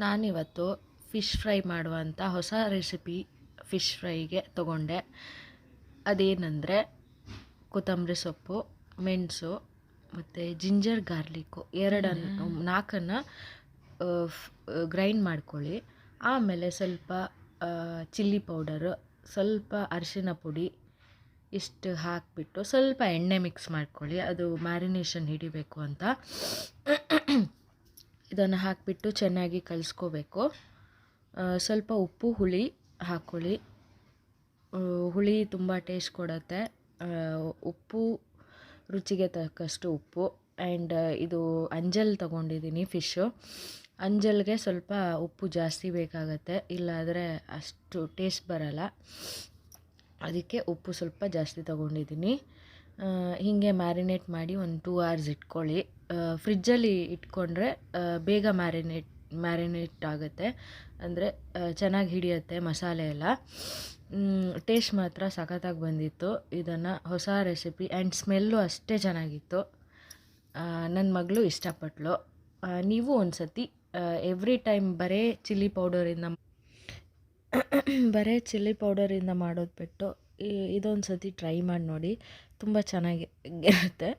ನಾನಿವತ್ತು fish fry ಮಾಡುವಂಥ ಹೊಸ ರೆಸಿಪಿ ಫಿಶ್ ಫ್ರೈಗೆ ತೊಗೊಂಡೆ. ಅದೇನೆಂದರೆ ಕೊತ್ತಂಬರಿ ಸೊಪ್ಪು, ಮೆಣಸು ಮತ್ತು ಜಿಂಜರ್ ಗಾರ್ಲಿಕ್ಕು ನಾಲ್ಕನ್ನು ಗ್ರೈಂಡ್ ಮಾಡ್ಕೊಳ್ಳಿ. ಆಮೇಲೆ ಸ್ವಲ್ಪ ಚಿಲ್ಲಿ ಪೌಡರು, ಸ್ವಲ್ಪ ಅರಿಶಿನ ಪುಡಿ ಇಷ್ಟು ಹಾಕಿಬಿಟ್ಟು ಸ್ವಲ್ಪ ಎಣ್ಣೆ ಮಿಕ್ಸ್ ಮಾಡ್ಕೊಳ್ಳಿ, ಅದು ಮ್ಯಾರಿನೇಷನ್ ಹಿಡಿಬೇಕು ಅಂತ. ಇದನ್ನು ಹಾಕಿಬಿಟ್ಟು ಚೆನ್ನಾಗಿ ಕಲಿಸ್ಕೋಬೇಕು. ಸ್ವಲ್ಪ ಉಪ್ಪು ಹುಳಿ ಹಾಕ್ಕೊಳ್ಳಿ. ಹುಳಿ ತುಂಬ ಟೇಸ್ಟ್ ಕೊಡುತ್ತೆ. ಉಪ್ಪು ರುಚಿಗೆ ತಕ್ಕಷ್ಟು ಉಪ್ಪು. ಆ್ಯಂಡ್ ಇದು ಅಂಜಲ್ ತೊಗೊಂಡಿದ್ದೀನಿ ಫಿಶ್ಶು. ಅಂಜಲ್ಗೆ ಸ್ವಲ್ಪ ಉಪ್ಪು ಜಾಸ್ತಿ ಬೇಕಾಗತ್ತೆ, ಇಲ್ಲಾದರೆ ಅಷ್ಟು ಟೇಸ್ಟ್ ಬರಲ್ಲ. ಅದಕ್ಕೆ ಉಪ್ಪು ಸ್ವಲ್ಪ ಜಾಸ್ತಿ ತೊಗೊಂಡಿದ್ದೀನಿ. ಹೀಗೆ ಮ್ಯಾರಿನೇಟ್ ಮಾಡಿ ಒಂದು 2 hours ಇಟ್ಕೊಳ್ಳಿ. ಫ್ರಿಜ್ಜಲ್ಲಿ ಇಟ್ಕೊಂಡ್ರೆ ಬೇಗ ಮ್ಯಾರಿನೇಟ್ ಆಗುತ್ತೆ, ಅಂದರೆ ಚೆನ್ನಾಗಿ ಹಿಡಿಯುತ್ತೆ ಮಸಾಲೆ ಎಲ್ಲ. ಟೇಸ್ಟ್ ಮಾತ್ರ ಸಖತ್ತಾಗಿ ಬಂದಿತ್ತು. ಇದನ್ನು ಹೊಸ ರೆಸಿಪಿ ಆ್ಯಂಡ್ ಸ್ಮೆಲ್ಲು ಅಷ್ಟೇ ಚೆನ್ನಾಗಿತ್ತು. ನನ್ನ ಮಗಳು ಇಷ್ಟಪಟ್ಟಳು. ನೀವು ಒಂದು ಸತಿ ಎವ್ರಿ ಟೈಮ್ ಬರೀ ಚಿಲ್ಲಿ ಪೌಡರಿಂದ ಮಾಡೋದು ಬಿಟ್ಟು ಇದೊಂದು ಸತಿ ಟ್ರೈ ಮಾಡಿ ನೋಡಿ, ತುಂಬ ಚೆನ್ನಾಗಿರುತ್ತೆ.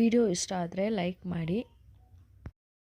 ವಿಡಿಯೋ ಇಷ್ಟ ಆದರೆ ಲೈಕ್ ಮಾಡಿ.